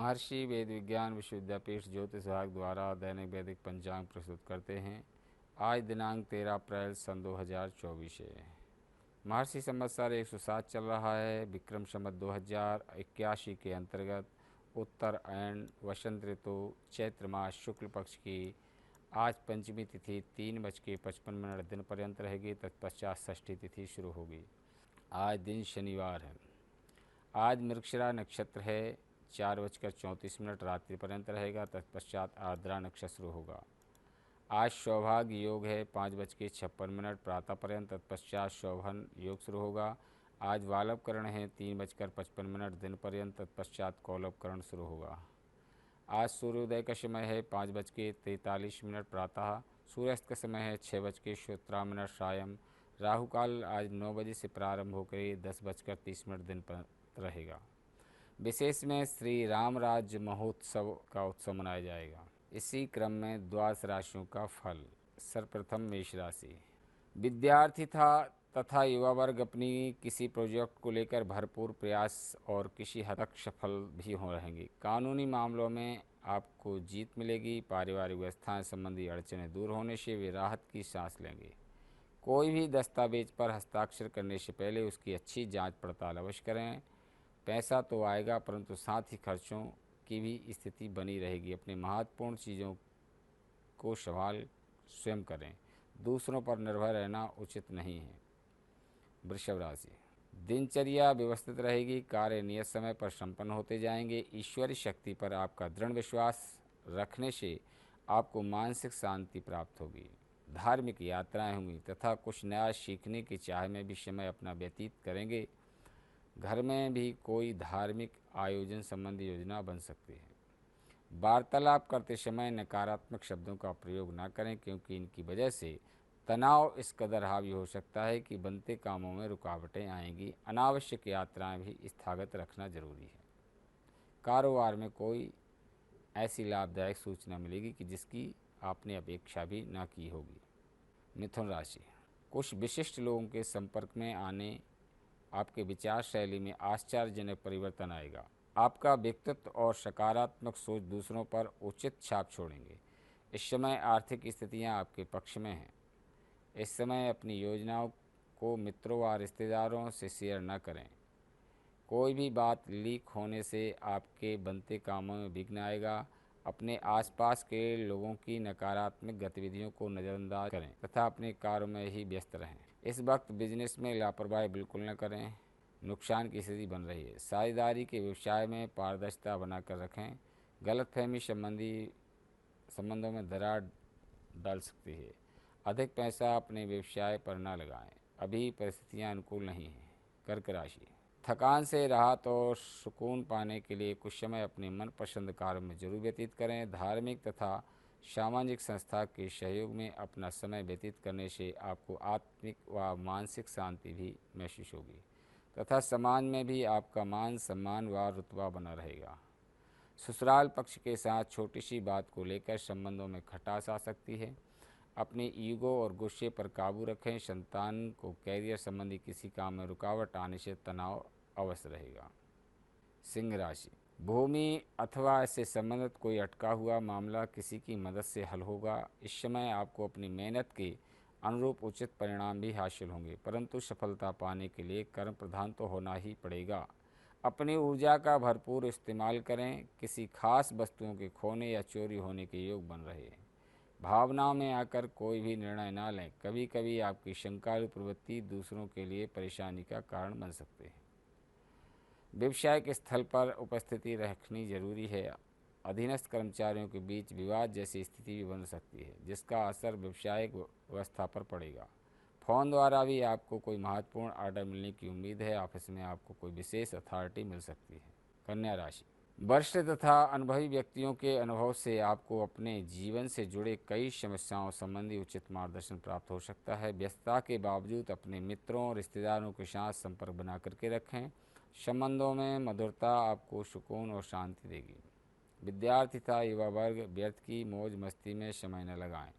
महर्षि वेद विज्ञान विश्वविद्यापीठ ज्योतिष विभाग द्वारा दैनिक वैदिक पंचांग प्रस्तुत करते हैं। आज दिनांक 13 अप्रैल सन 2024 है। महर्षि संवत्सर 107 चल रहा है। विक्रम संवत 2081 के अंतर्गत उत्तर अयन वसंत ऋतु चैत्र मास शुक्ल पक्ष की आज पंचमी तिथि 3:55 दिन पर्यंत रहेगी। तत्पश्चात षष्ठी तिथि शुरू होगी। आज दिन शनिवार है। आज मृगशिरा नक्षत्र है, 4:34 रात्रि पर्यंत रहेगा। तत्पश्चात आर्द्रा नक्षत्र शुरू होगा। आज सौभाग्य योग है, 5:56 प्रातः पर्यंत। तत्पश्चात शोभन योग शुरू होगा। आज वालव करण है, 3:55 दिन पर्यंत। तत्पश्चात कौलव करण शुरू होगा। आज सूर्योदय का समय है 5:43 प्रातः। सूर्यास्त का समय है 6:17 सायं। राहु काल आज 9 बजे से प्रारंभ होकर 10:30 दिन पर रहेगा। विशेष में श्री राम राज्य महोत्सव का उत्सव मनाया जाएगा। इसी क्रम में द्वादश राशियों का फल। सर्वप्रथम मेष राशि। विद्यार्थी तथा युवा वर्ग अपनी किसी प्रोजेक्ट को लेकर भरपूर प्रयास और किसी हद तक सफल भी हो रहेंगे। कानूनी मामलों में आपको जीत मिलेगी। पारिवारिक व्यवस्थाएं संबंधी अड़चनें दूर होने से वे राहत की सांस लेंगे। कोई भी दस्तावेज पर हस्ताक्षर करने से पहले उसकी अच्छी जांच पड़ताल अवश्य करें। पैसा तो आएगा परंतु साथ ही खर्चों की भी स्थिति बनी रहेगी। अपने महत्वपूर्ण चीज़ों को संभाल स्वयं करें। दूसरों पर निर्भर रहना उचित नहीं है। वृषभ राशि। दिनचर्या व्यवस्थित रहेगी। कार्य नियत समय पर संपन्न होते जाएंगे। ईश्वरीय शक्ति पर आपका दृढ़ विश्वास रखने से आपको मानसिक शांति प्राप्त होगी। धार्मिक यात्राएं होंगी तथा कुछ नया सीखने की चाह में भी समय अपना व्यतीत करेंगे। घर में भी कोई धार्मिक आयोजन संबंधी योजना बन सकती है। वार्तालाप करते समय नकारात्मक शब्दों का प्रयोग न करें, क्योंकि इनकी वजह से तनाव इस कदर हावी हो सकता है कि बनते कामों में रुकावटें आएंगी। अनावश्यक यात्राएं भी स्थगित रखना जरूरी है। कारोबार में कोई ऐसी लाभदायक सूचना मिलेगी कि जिसकी आपने अपेक्षा भी न की होगी। मिथुन राशि। कुछ विशिष्ट लोगों के संपर्क में आने आपके विचार शैली में आश्चर्यजनक परिवर्तन आएगा। आपका व्यक्तित्व और सकारात्मक सोच दूसरों पर उचित छाप छोड़ेंगे। इस समय आर्थिक स्थितियां आपके पक्ष में हैं। इस समय अपनी योजनाओं को मित्रों व रिश्तेदारों से शेयर न करें। कोई भी बात लीक होने से आपके बनते कामों में विघ्न आएगा। अपने आसपास के लोगों की नकारात्मक गतिविधियों को नज़रअंदाज करें तथा अपने कार्यों में ही व्यस्त रहें। इस वक्त बिजनेस में लापरवाही बिल्कुल न करें, नुकसान की स्थिति बन रही है। साझेदारी के व्यवसाय में पारदर्शिता बनाकर रखें। गलतफहमी संबंधों में दरार डाल सकती है। अधिक पैसा अपने व्यवसाय पर न लगाएं, अभी परिस्थितियां अनुकूल नहीं हैं। कर्क राशि। थकान से राहत और सुकून पाने के लिए कुछ समय अपने मनपसंद कार्यों में जरूर व्यतीत करें। धार्मिक तथा सामाजिक संस्था के सहयोग में अपना समय व्यतीत करने से आपको आत्मिक व मानसिक शांति भी महसूस होगी तथा समाज में भी आपका मान सम्मान व रुतबा बना रहेगा। ससुराल पक्ष के साथ छोटी सी बात को लेकर संबंधों में खटास आ सकती है। अपने ईगो और गुस्से पर काबू रखें। संतान को कैरियर संबंधी किसी काम में रुकावट आने से तनाव अवश्य रहेगा। सिंह राशि। भूमि अथवा इससे संबंधित कोई अटका हुआ मामला किसी की मदद से हल होगा। इस समय आपको अपनी मेहनत के अनुरूप उचित परिणाम भी हासिल होंगे, परंतु सफलता पाने के लिए कर्म प्रधान तो होना ही पड़ेगा। अपनी ऊर्जा का भरपूर इस्तेमाल करें। किसी खास वस्तुओं के खोने या चोरी होने के योग बन रहे हैं। भावनाओं में आकर कोई भी निर्णय ना लें। कभी कभी आपकी शंकालु प्रवृत्ति दूसरों के लिए परेशानी का कारण बन सकते हैं। व्यवसायिक स्थल पर उपस्थिति रखनी जरूरी है। अधीनस्थ कर्मचारियों के बीच विवाद जैसी स्थिति भी बन सकती है, जिसका असर व्यवसायिक व्यवस्था पर पड़ेगा। फोन द्वारा भी आपको कोई महत्वपूर्ण ऑर्डर मिलने की उम्मीद है। ऑफिस में आपको कोई विशेष अथॉरिटी मिल सकती है। कन्या राशि। वरिष्ठ तथा अनुभवी व्यक्तियों के अनुभव से आपको अपने जीवन से जुड़े कई समस्याओं संबंधी उचित मार्गदर्शन प्राप्त हो सकता है। व्यस्तता के बावजूद अपने मित्रों और रिश्तेदारों के साथ संपर्क बना करके रखें। संबंधों में मधुरता आपको सुकून और शांति देगी। विद्यार्थी तथा युवा वर्ग व्यर्थ की मौज मस्ती में समय न लगाएं।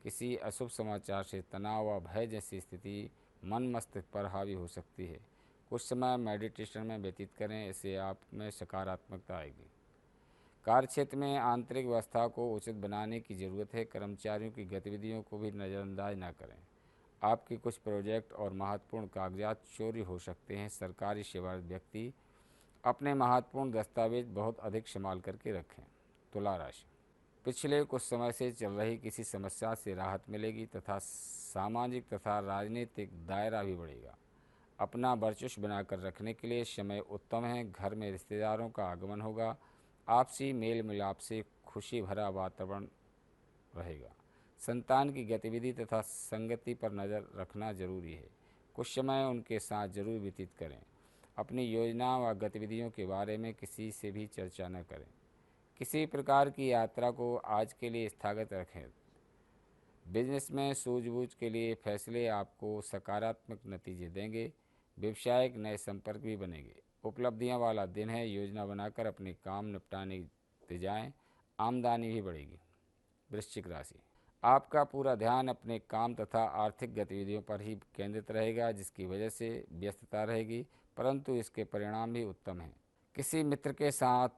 किसी अशुभ समाचार से तनाव व भय जैसी स्थिति मन मस्तिष्क पर हावी हो सकती है। कुछ समय मेडिटेशन में व्यतीत करें, इससे आप में सकारात्मकता आएगी। कार्यक्षेत्र में आंतरिक व्यवस्था को उचित बनाने की जरूरत है। कर्मचारियों की गतिविधियों को भी नज़रअंदाज न करें। आपके कुछ प्रोजेक्ट और महत्वपूर्ण कागजात चोरी हो सकते हैं। सरकारी सेवारत व्यक्ति अपने महत्वपूर्ण दस्तावेज बहुत अधिक संभाल करके रखें। तुला राशि, पिछले कुछ समय से चल रही किसी समस्या से राहत मिलेगी तथा सामाजिक तथा राजनीतिक दायरा भी बढ़ेगा। अपना वर्चस्व बनाकर रखने के लिए समय उत्तम है। घर में रिश्तेदारों का आगमन होगा। आपसी मेल मिलाप से खुशी भरा वातावरण रहेगा। संतान की गतिविधि तथा संगति पर नज़र रखना जरूरी है। कुछ समय उनके साथ जरूर व्यतीत करें। अपनी योजना व गतिविधियों के बारे में किसी से भी चर्चा न करें। किसी प्रकार की यात्रा को आज के लिए स्थगित रखें। बिजनेस में सूझबूझ के लिए फैसले आपको सकारात्मक नतीजे देंगे। व्यवसायिक नए संपर्क भी बनेंगे। उपलब्धियां वाला दिन है। योजना बनाकर अपने काम निपटाने जाएं। आमदनी भी बढ़ेगी। वृश्चिक राशि, आपका पूरा ध्यान अपने काम तथा आर्थिक गतिविधियों पर ही केंद्रित रहेगा, जिसकी वजह से व्यस्तता रहेगी, परंतु इसके परिणाम भी उत्तम हैं। किसी मित्र के साथ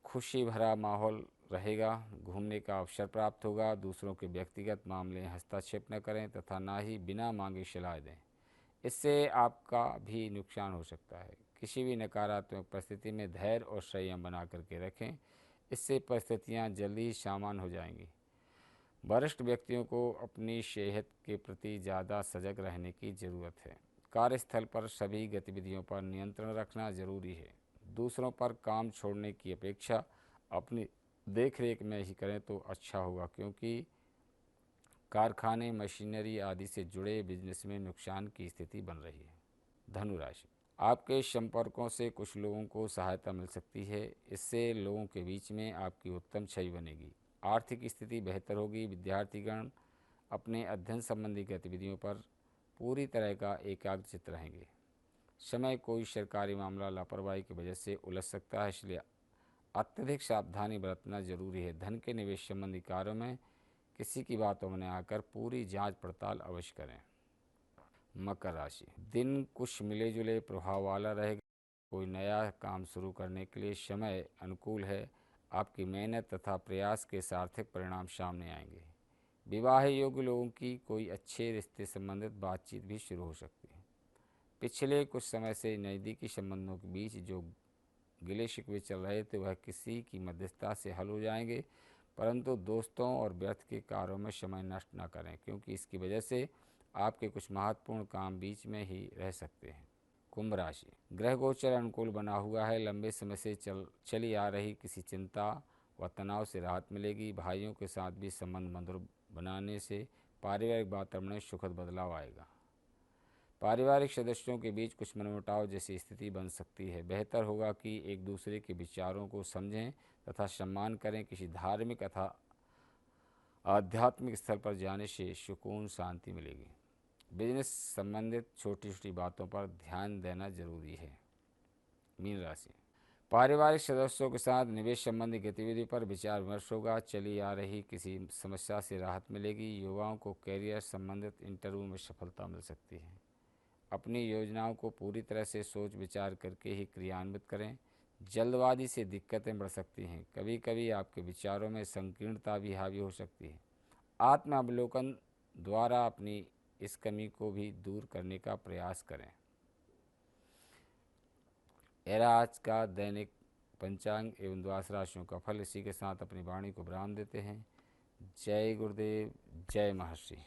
खुशी भरा माहौल रहेगा। घूमने का अवसर प्राप्त होगा। दूसरों के व्यक्तिगत मामले में हस्तक्षेप न करें तथा ना ही बिना मांगे सलाह दें, इससे आपका भी नुकसान हो सकता है। किसी भी नकारात्मक परिस्थिति में धैर्य और संयम बना करके रखें, इससे परिस्थितियां जल्दी ही सामान्य हो जाएंगी। वरिष्ठ व्यक्तियों को अपनी सेहत के प्रति ज़्यादा सजग रहने की ज़रूरत है। कार्यस्थल पर सभी गतिविधियों पर नियंत्रण रखना जरूरी है। दूसरों पर काम छोड़ने की अपेक्षा अपनी देखरेख में ही करें तो अच्छा होगा, क्योंकि कारखाने, मशीनरी आदि से जुड़े बिजनेस में नुकसान की स्थिति बन रही है। धनु राशि, आपके संपर्कों से कुछ लोगों को सहायता मिल सकती है। इससे लोगों के बीच में आपकी उत्तम छवि बनेगी। आर्थिक स्थिति बेहतर होगी। विद्यार्थीगण अपने अध्ययन संबंधी गतिविधियों पर पूरी तरह का एकाग्रचित रहेंगे। समय कोई सरकारी मामला लापरवाही की वजह से उलझ सकता है, इसलिए अत्यधिक सावधानी बरतना जरूरी है। धन के निवेश संबंधी कार्यों में किसी की बातों में न आकर पूरी जांच पड़ताल अवश्य करें। मकर राशि, दिन कुछ मिले जुले प्रभाव वाला रहेगा। कोई नया काम शुरू करने के लिए समय अनुकूल है। आपकी मेहनत तथा प्रयास के सार्थक परिणाम सामने आएंगे। विवाह योग्य लोगों की कोई अच्छे रिश्ते संबंधित बातचीत भी शुरू हो सकती है। पिछले कुछ समय से नज़दीकी संबंधों के बीच जो गिले शिकवे चल रहे थे वह किसी की मध्यस्थता से हल हो जाएंगे, परंतु दोस्तों और व्यर्थ के कार्यों में समय नष्ट न करें, क्योंकि इसकी वजह से आपके कुछ महत्वपूर्ण काम बीच में ही रह सकते हैं। कुंभ राशि, ग्रह गोचर अनुकूल बना हुआ है। लंबे समय से चली आ रही किसी चिंता व तनाव से राहत मिलेगी। भाइयों के साथ भी संबंध मधुर बनाने से पारिवारिक वातावरण में सुखद बदलाव आएगा। पारिवारिक सदस्यों के बीच कुछ मनमुटाव जैसी स्थिति बन सकती है। बेहतर होगा कि एक दूसरे के विचारों को समझें तथा सम्मान करें। किसी धार्मिक अथवा आध्यात्मिक स्थल पर जाने से सुकून शांति मिलेगी। बिजनेस संबंधित छोटी छोटी बातों पर ध्यान देना जरूरी है। मीन राशि, पारिवारिक सदस्यों के साथ निवेश संबंधी गतिविधि पर विचार विमर्श होगा। चली आ रही किसी समस्या से राहत मिलेगी। युवाओं को कैरियर संबंधित इंटरव्यू में सफलता मिल सकती है। अपनी योजनाओं को पूरी तरह से सोच विचार करके ही क्रियान्वित करें। जल्दबाजी से दिक्कतें बढ़ सकती हैं। कभी कभी आपके विचारों में संकीर्णता भी हावी हो सकती है। आत्मावलोकन द्वारा अपनी इस कमी को भी दूर करने का प्रयास करें। यह आज का दैनिक पंचांग एवं द्वादश राशियों का फल। इसी के साथ अपनी वाणी को विराम देते हैं। जय गुरुदेव, जय महर्षि।